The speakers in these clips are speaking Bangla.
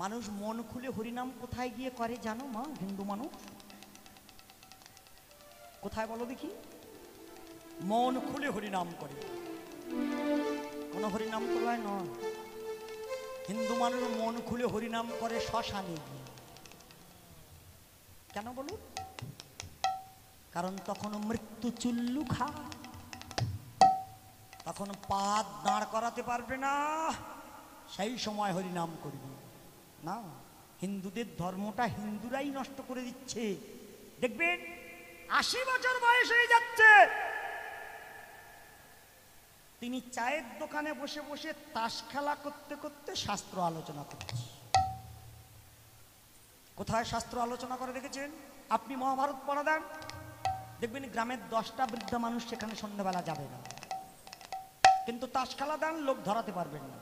মানুষ মন খুলে হরিনাম কোথায় গিয়ে করে জানো মা? হিন্দু মানুষ কোথায় বলো দেখি? মন খুলে হরিনাম করে। কোন হরিনাম তোলায় নয়। হিন্দু মানুষ মন খুলে হরিনাম করে শ্মশানে গিয়ে। কেন বলুন? কারণ তখন মৃত্যু চুল্লু খায়, তখন পাত দাঁড় করাতে পারবে না, সেই সময় হরিনাম করবে না। হিন্দুদের ধর্মটা হিন্দুরাই নষ্ট করে দিচ্ছে। দেখবেন ৮০ বছর বয়স হয়ে যাচ্ছে, তিনি চায়ের দোকানে বসে বসে তাস খেলা করতে করতে শাস্ত্র আলোচনা করছে। কোথায় শাস্ত্র আলোচনা করে দেখেছেন? আপনি মহাভারত পড়া দেন, দেখবেন গ্রামের 10টা বৃদ্ধ মানুষ সেখানে সন্ধ্যাবেলা যাবে না, কিন্তু তাস খেলা দেন, লোক ধরাতে পারবেন না।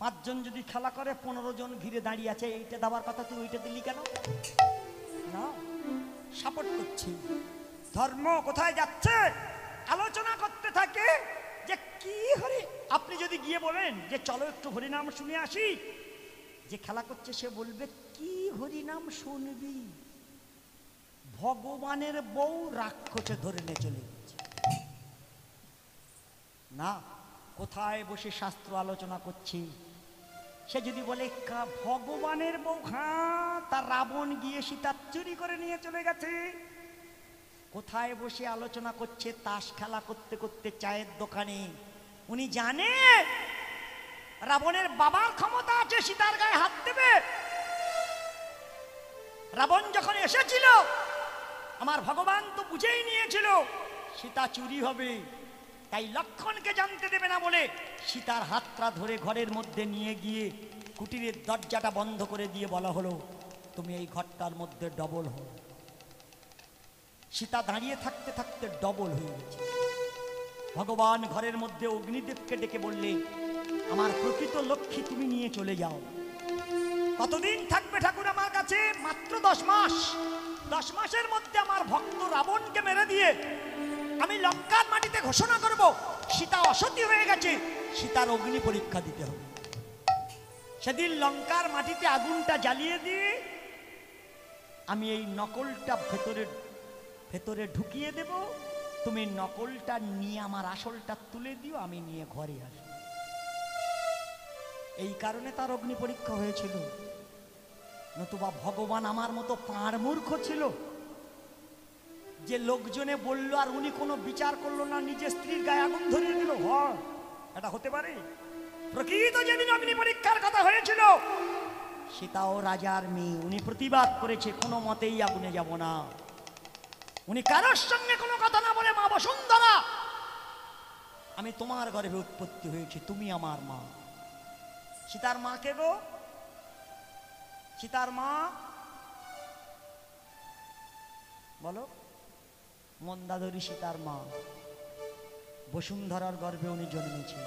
5 জন যদি খেলা করে 15 জন ঘিরে দাঁড়িয়ে আছে, এইটা দেওয়ার কথা, তুই ওইটা দিলি কেন? না, সাপোর্ট করছি। ধর্ম কোথায় যাচ্ছে? আলোচনা করতে থাকে যে কি হরি। আপনি যদি গিয়ে বলেন যে চলো একটু হরিনাম শুনে আসি, যে খেলা করছে সে বলবে কি হরিনাম শুনবি? ভগবানের বউ রাক্ষসে ধরে নিয়ে চলে গেছে। না, কোথায় বসে শাস্ত্র আলোচনা করছি। সে যদি বলে ভগবানের বউ, হ্যাঁ, তার রাবণ গিয়ে সীতা চুরি করে নিয়ে চলে গেছে। কোথায় বসে আলোচনা করছে? তাস খেলা করতে করতে চায়ের দোকানে। উনি জানে রাবণের বাবার ক্ষমতা আছে সীতার গায়ে হাত দেবে। রাবণ যখন এসেছিল, আমার ভগবান তো বুঝেই নিয়েছিল সীতা চুরি হবে, তাই লক্ষণকে জানতে দেবে না বলে সীতার হাতটা ধরে ঘরের মধ্যে নিয়ে গিয়ে কুটিরের দরজাটা বন্ধ করে দিয়ে বলা হলো, তুমি এই ঘরটার মধ্যে ডবল হও। সীতা দাঁড়িয়ে থাকতে থাকতে ডবল হয়ে গেছে। ভগবান ঘরের মধ্যে অগ্নিদেবকে ডেকে বললে, আমার প্রকৃত লক্ষ্মী তুমি নিয়ে চলে যাও। কতদিন থাকবে ঠাকুর আমার কাছে? মাত্র 10 মাস। 10 মাসের মধ্যে আমার ভক্ত রাবণকে মেরে দিয়ে আমি লঙ্কার মাটিতে ঘোষণা করব সীতা অসতী হয়ে গেছে। সীতার অগ্নি পরীক্ষা দিতে হবে। সেদিন লঙ্কার মাটিতে আগুনটা জ্বালিয়ে দিয়ে আমি এই নকলটা ভেতরে ঢুকিয়ে দেব, তুমি নকলটা নিয়ে আমার আসলটা তুলে দিও, আমি নিয়ে ঘরে আসব। এই কারণে তার অগ্নি পরীক্ষা হয়েছিল। নতুবা ভগবান আমার মতো পাঁড় মূর্খ ছিল যে লোকজনে বলল আর উনি কোনো বিচার করলো না, নিজের স্ত্রীর গায়ে আগুন ধরিয়ে দিল। হয় এটা হতে পারে? প্রকৃত যেদিন অগ্নি পরীক্ষার কথা হয়েছিল, সীতাও রাজার মেয়ে, উনি প্রতিবাদ করেছে, কোনো মতেই আগুনে যাব না। উনি কারোর সঙ্গে কোনো কথা না বলে, মা বসুন্ধরা, আমি তোমার গর্ভে উৎপত্তি হয়েছি, তুমি আমার মা। সীতার মা কে গো? সীতার মা বলো? মন্দাদরী সীতার মা। বসুন্ধরার গর্ভে উনি জন্মেছেন।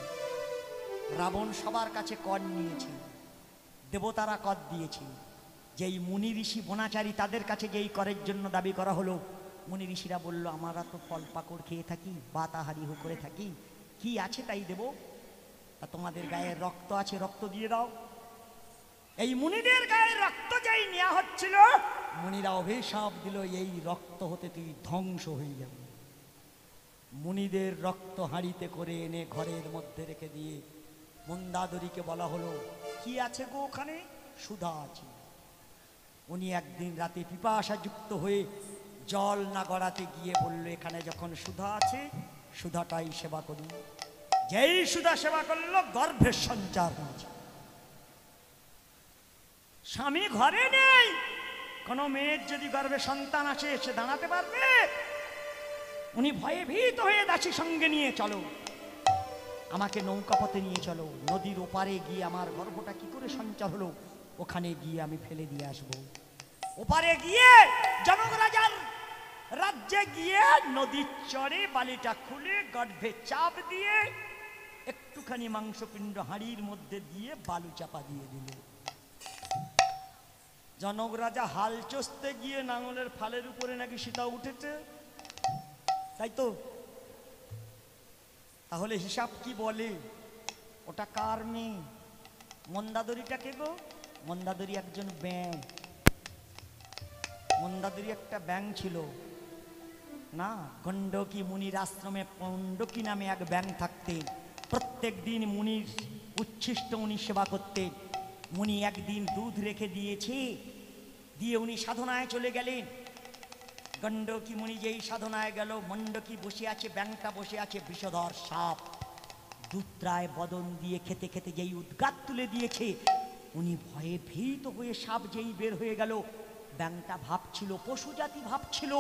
রাবণ সবার কাছে কর নিয়েছে, দেবতারা কর দিয়েছে। যেই মুনি ঋষি বনাচারী, তাদের কাছে যেই করের জন্য দাবি করা হলো, মুনি ঋষিরা বলল, আমরা তো ফল পাকড় খেয়ে থাকি, বাতাহারি করে থাকি, কি আছে তাই দেব। তা তোমাদের গায়ে রক্ত আছে, রক্ত দিয়ে দাও। এই মুনিদের গায়ে রক্ত যেই নেওয়া হচ্ছিল, মুনিরা অভিশাপ দিল, এই রক্ত হতে তুই ধ্বংস হয়ে যাবে। মুনিদের রক্ত হাঁড়িতে করে এনে ঘরের মধ্যে রেখে দিয়ে মন্দাদরীকে বলা হলো, কি আছে গো ওখানে? সুধা আছে। উনি একদিন রাতে পিপাসা যুক্ত হয়ে জল না গড়াতে গিয়ে বলল, এখানে যখন সুধা আছে, সুধাটাই সেবা করি। যেই সুধা সেবা করলো, গর্ভের সঞ্চার হয়েছে। স্বামী ঘরে নেই, কোন মেয়ের যদি গর্ভে সন্তান আসে, সে দাঁড়াতে পারবে? উনি ভয়ে ভীত হয়ে দাসী সঙ্গে নিয়ে, চলো আমাকে নৌকাপথে নিয়ে চলো, নদীর ওপারে গিয়ে আমার গর্ভটা কি করে সঞ্চার হলো, ওখানে গিয়ে আমি ফেলে দিয়ে আসবো। ওপারে গিয়ে জনক রাজার রাজ্যে গিয়ে নদীর চরে বালিটা খুলে গর্ভে চাপ দিয়ে একটুখানি মাংসপিণ্ড হাঁড়ির মধ্যে দিয়ে বালু চাপা দিয়ে দিল। জনক রাজা হাল চষতে গিয়ে নাঙলের ফালের উপরে নাকি সীতা উঠেছে, তাই তো? তাহলে হিসাব কি বলে? ওটা কার মেয়ে? মন্দাদরিটা কে গো? মন্দাদরি একজন ব্যাং। মন্দাদরি একটা ব্যাং ছিল না। গণ্ডকী মুনির আশ্রমে গণ্ডকী নামে এক ব্যাং থাকতেন। প্রত্যেক দিন মুনির উচ্ছিষ্ট উনি সেবা করতেন। মুনি একদিন দুধ রেখে দিয়েছে, দিয়ে উনি সাধনায় চলে গেলেন। গণ্ডকী মুনি যেই সাধনায় গেল, মণ্ডকী বসে আছে, ব্যাংটা বসে আছে, বিষধর সাপ দুত্রায় বদন দিয়ে খেতে খেতে যেই উদ্গাত তুলে দিয়েছে, উনি ভয়ে ভীত হয়ে সাপ যেই বের হয়ে গেল, ব্যাংটা ভাবছিল, পশু জাতি ভাবছিল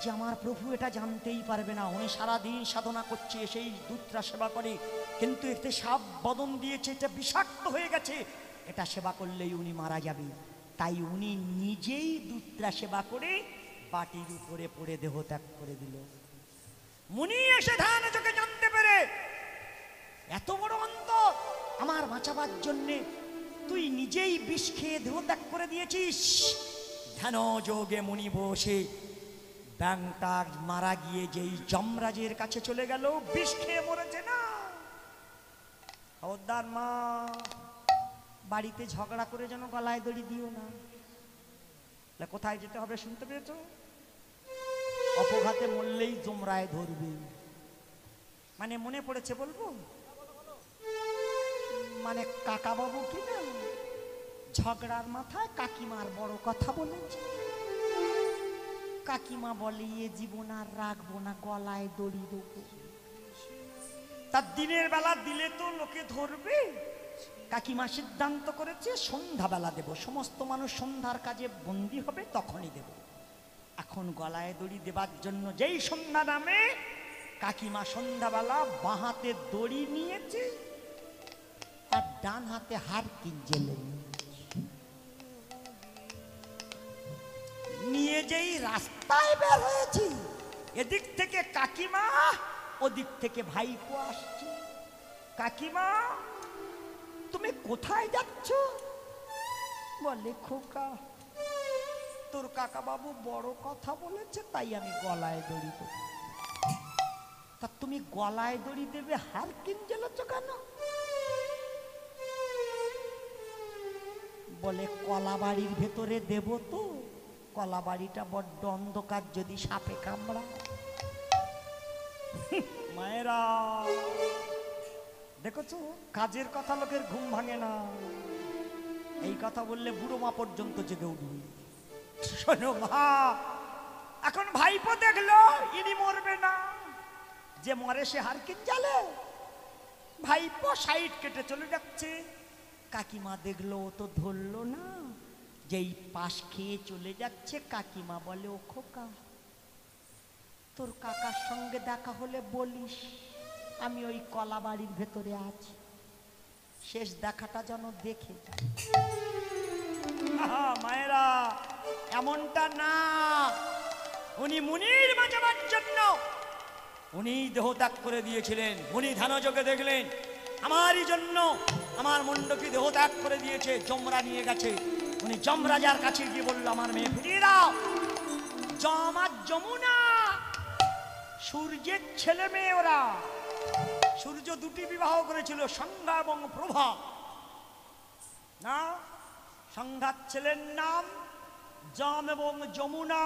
যে আমার প্রভু এটা জানতেই পারবে না। উনি সারাদিন সাধনা করছে, সেই দুত্রা সেবা করে, কিন্তু এতে সাপ বদন দিয়েছে, এটা বিষাক্ত হয়ে গেছে, এটা সেবা করলেই উনি মারা যাবে। তাই উনি নিজেই দুত্রা সেবা করে বাটির উপরে পড়ে দেহ ত্যাগ করে দিল। মুনি এসে ধ্যান চোখে জানতে পেরে, এত বড় অন্তর, আমার বাঁচাবার জন্যে তুই নিজেই বিষ খেয়ে দেহ ত্যাগ করে দিয়েছিস। ধ্যান যোগে মুনি বসে ব্যাংটা মারা গিয়ে যেই যমরাজের কাছে চলে গেল, বিষ খেয়ে মরেছে না। খবরদার মা, বাড়িতে ঝগড়া করে যেন গলায় দড়ি দিও না। কোথায় যেতে হবে শুনতে পেয়েছ? অপঘাতে মরলেই যমরায় ধরবে। মানে মনে পড়েছে বলবো, মানে কাকা বাবু কি না ঝগড়ার মাথায় কাকিমার বড় কথা বলেছে। কাকিমা বলে, এ জীবন আর রাখবো না, গলায় দড়ি দেবো। তার দিনের বেলা দিলে তো লোকে ধরবে। কাকিমা সিদ্ধান্ত করেছে সন্ধ্যাবেলা দেব, সমস্ত মানুষ সন্ধ্যার কাজে বন্দী হবে, তখনই দেব। এখন গলায় দড়ি দেবার জন্য যেই সন্ধ্যা নামে, কাকিমা সন্ধ্যাবেলা বাঁ হাতে দড়ি নিয়েছে আর ডান হাতে হার কিনজেলে নিয়ে যেই রাস্তায় বের হয়েছি, এদিক থেকে কাকিমা, ওদিক থেকে ভাইপো আসছে। কাকিমা, তুমি কোথায় যাচ্ছ? বলে, খোকা, তোর কাকা বাবু বড় কথা বলেছে, তাই আমি গলায় দড়ি দেব। তা তুমি গলায় দড়ি দেবে, হার কিন জ্বেলেছ কেন? বলে, কলা বাড়ির ভেতরে দেব তো, কলা বাড়িটা বড্ড অন্ধকার, যদি সাপে কামড়া। মায়েরা দেখছো, কাজের কথা লোকের ঘুম ভাঙে না। এই কথা বললে বুড়ো মা পর্যন্ত জেগে উঠবে। শোনো মা, এখন ভাইপো দেখলো ইনি মরবে না, যে মরে সে হারকিন জ্বালে। ভাইপো সাইড কেটে চলে যাচ্ছে। কাকিমা দেখলো, ও তো ধরলো না, যেই পাশ খেয়ে চলে যাচ্ছে। কাকিমা বলে, ও খোকা, তোর কাকার সঙ্গে দেখা হলে বলিস আমি ওই কলা বাড়ির ভেতরে আছি, শেষ দেখাটা যেন দেখে যা। মায়েরা, এমনটা না। উনি মুনির বাঁচাবার জন্য উনি দেহত্যাগ করে দিয়েছিলেন। উনি ধ্যানযোগে দেখলেন আমারই জন্য আমার মণ্ডকী দেহত্যাগ করে দিয়েছে, যমরা নিয়ে গেছে। উনি যমরাজার কাছে গিয়ে বলল, আমার মেয়ে ফিরিয়ে দাও। যম আর যমুনা সূর্যের ছেলে মেয়ে ওরা। সূর্য দুটি বিবাহ করেছিল, সংজ্ঞা এবং প্রভা না। সংজ্ঞার ছেলের নাম যম এবং যমুনা।